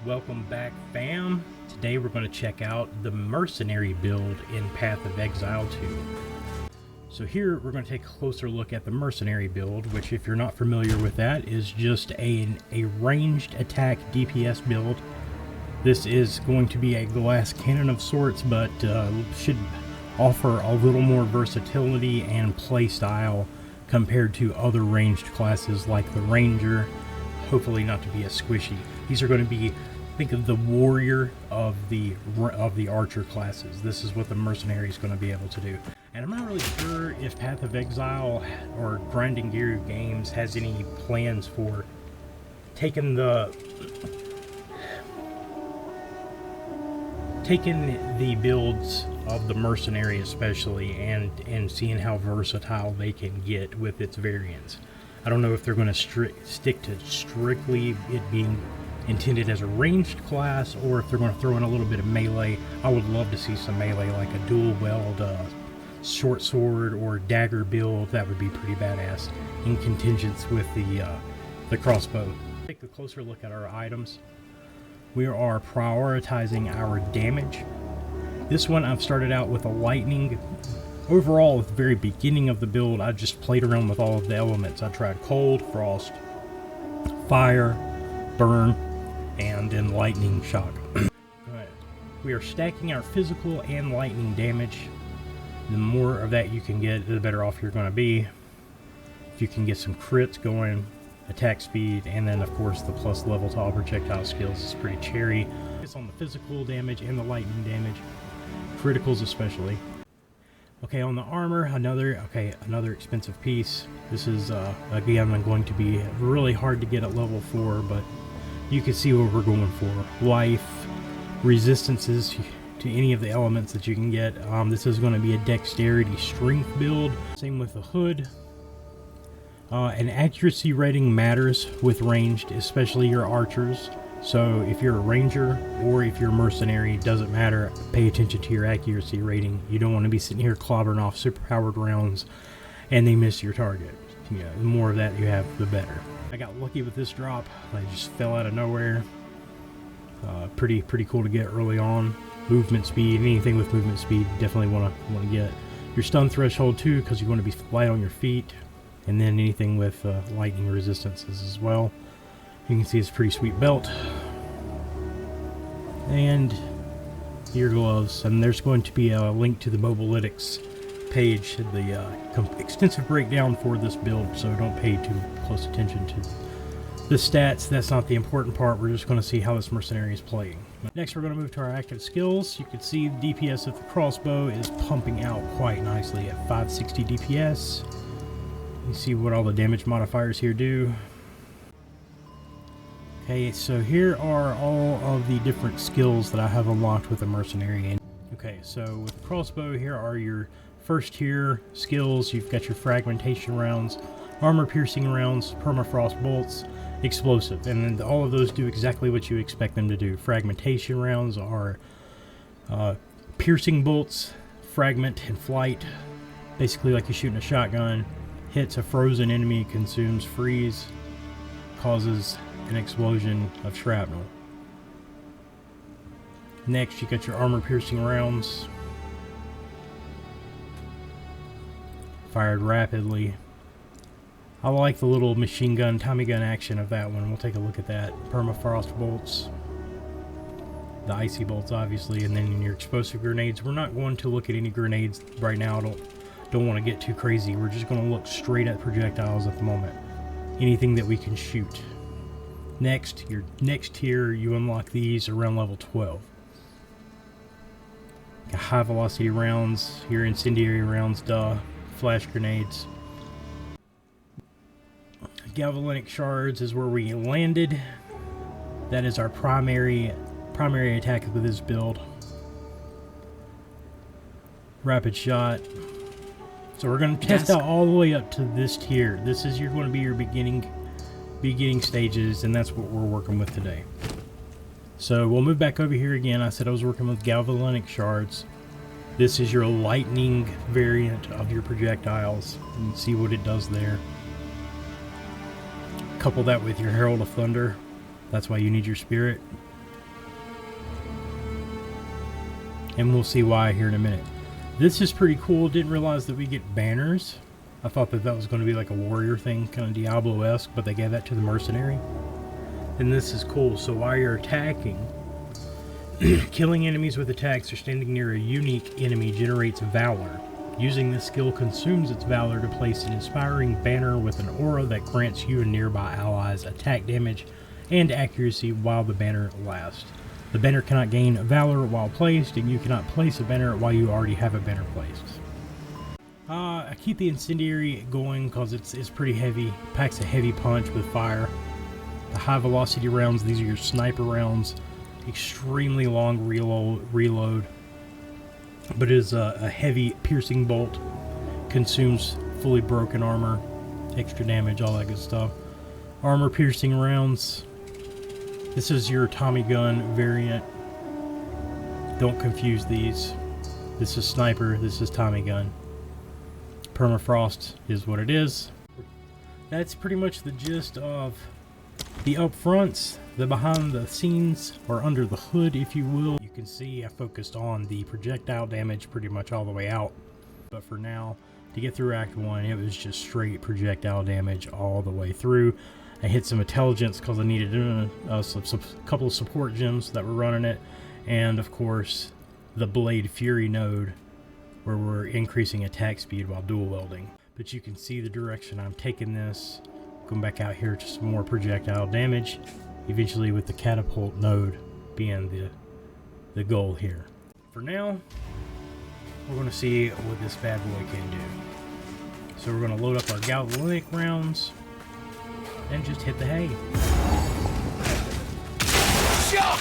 Welcome back, fam. Today we're going to check out the Mercenary build in Path of Exile 2. So here we're going to take a closer look at the Mercenary build, which, if you're not familiar with that, is just a ranged attack DPS build. This is going to be a glass cannon of sorts, but should offer a little more versatility and playstyle compared to other ranged classes like the Ranger. Hopefully not to be as squishy. These are going to be, think of the warrior of the archer classes. This is what the Mercenary is going to be able to do. And I'm not really sure if Path of Exile or Grinding Gear Games has any plans for taking the builds of the Mercenary especially and seeing how versatile they can get with its variants. I don't know if they're going to stick to strictly it being intended as a ranged class, or if they're going to throw in a little bit of melee. I would love to see some melee, like a dual weld short sword or dagger build. That would be pretty badass in contingents with the crossbow. Take a closer look at our items. We are prioritizing our damage. This one I've started out with a lightning. Overall, at the very beginning of the build, I just played around with all of the elements. I tried cold, frost, fire, burn, and then lightning shock. We are stacking our physical and lightning damage. The more of that you can get, the better off you're going to be. If you can get some crits going, attack speed, and then of course the plus level to all projectile skills is pretty cherry. It's on the physical damage and the lightning damage, criticals especially. Okay, on the armor, another expensive piece. This is again going to be really hard to get at level 4, but you can see what we're going for. Life, resistances to any of the elements that you can get. This is going to be a dexterity strength build. Same with the hood. An accuracy rating matters with ranged, especially your archers. So if you're a ranger or if you're a mercenary, it doesn't matter. Pay attention to your accuracy rating. You don't want to be sitting here clobbering off superpowered rounds and they miss your target. You know, the more of that you have, the better. I got lucky with this drop. I just fell out of nowhere. Pretty cool to get early on. Movement speed, anything with movement speed, definitely want to get. Your stun threshold too, because you want to be light on your feet. And then anything with lightning resistances as well. You can see it's a pretty sweet belt. And ear gloves. And there's going to be a link to the Mobalytics page, the extensive breakdown for this build, so don't pay too close attention to the stats. That's not the important part. We're just going to see how this Mercenary is playing. Next, we're going to move to our active skills. You can see the DPS of the crossbow is pumping out quite nicely at 560 DPS. You see what all the damage modifiers here do. Okay, so here are all of the different skills that I have unlocked with the Mercenary. Okay, so with the crossbow, here are your first tier skills. You've got your fragmentation rounds, armor piercing rounds, permafrost bolts, explosive, and then all of those do exactly what you expect them to do. Fragmentation rounds are piercing bolts, fragment and flight, basically like you're shooting a shotgun. Hits a frozen enemy, consumes freeze, causes an explosion of shrapnel. Next, you got your armor piercing rounds, fired rapidly. I like the little machine gun, Tommy gun action of that one. We'll take a look at that. Permafrost bolts, the icy bolts obviously, and then in your explosive grenades. We're not going to look at any grenades right now. Don't want to get too crazy. We're just going to look straight at projectiles at the moment. Anything that we can shoot. Next, your next tier, you unlock these around level 12. High velocity rounds, your incendiary rounds, flash grenades. Galvanic shards is where we landed. That is our primary attack with this build. Rapid shot. So we're going to test out all the way up to this tier. This is going to be your beginning stages, and that's what we're working with today. So we'll move back over here again. I said I was working with galvanic shards. This is your lightning variant of your projectiles. You can see what it does there. Couple that with your Herald of Thunder. That's why you need your spirit. and we'll see why here in a minute. This is pretty cool. Didn't realize that we get banners. I thought that was going to be like a warrior thing, kind of Diablo-esque, but they gave that to the mercenary. And this is cool. So while you're attacking, killing enemies with attacks or standing near a unique enemy generates valor. Using this skill consumes its valor to place an inspiring banner with an aura that grants you and nearby allies attack damage and accuracy while the banner lasts. The banner cannot gain valor while placed, and you cannot place a banner while you already have a banner placed. I keep the incendiary going because it's pretty heavy. Packs a heavy punch with fire. The high velocity rounds, these are your sniper rounds. Extremely long reload. But it is a heavy piercing bolt. Consumes fully broken armor. Extra damage, all that good stuff. Armor piercing rounds. This is your Tommy gun variant. Don't confuse these. This is sniper, this is Tommy gun. Permafrost is what it is. That's pretty much the gist of the upfronts, the behind the scenes, or under the hood, if you will. You can see I focused on the projectile damage pretty much all the way out. But for now, to get through Act 1, it was just straight projectile damage all the way through. I hit some intelligence because I needed a couple of support gems that were running it. And of course, the Blade Fury node, where we're increasing attack speed while dual wielding. But you can see the direction I'm taking this. Going back out here to some more projectile damage, eventually with the catapult node being the goal here. For now, we're going to see what this bad boy can do. So we're going to load up our galvanic rounds and just hit the hay. Shot!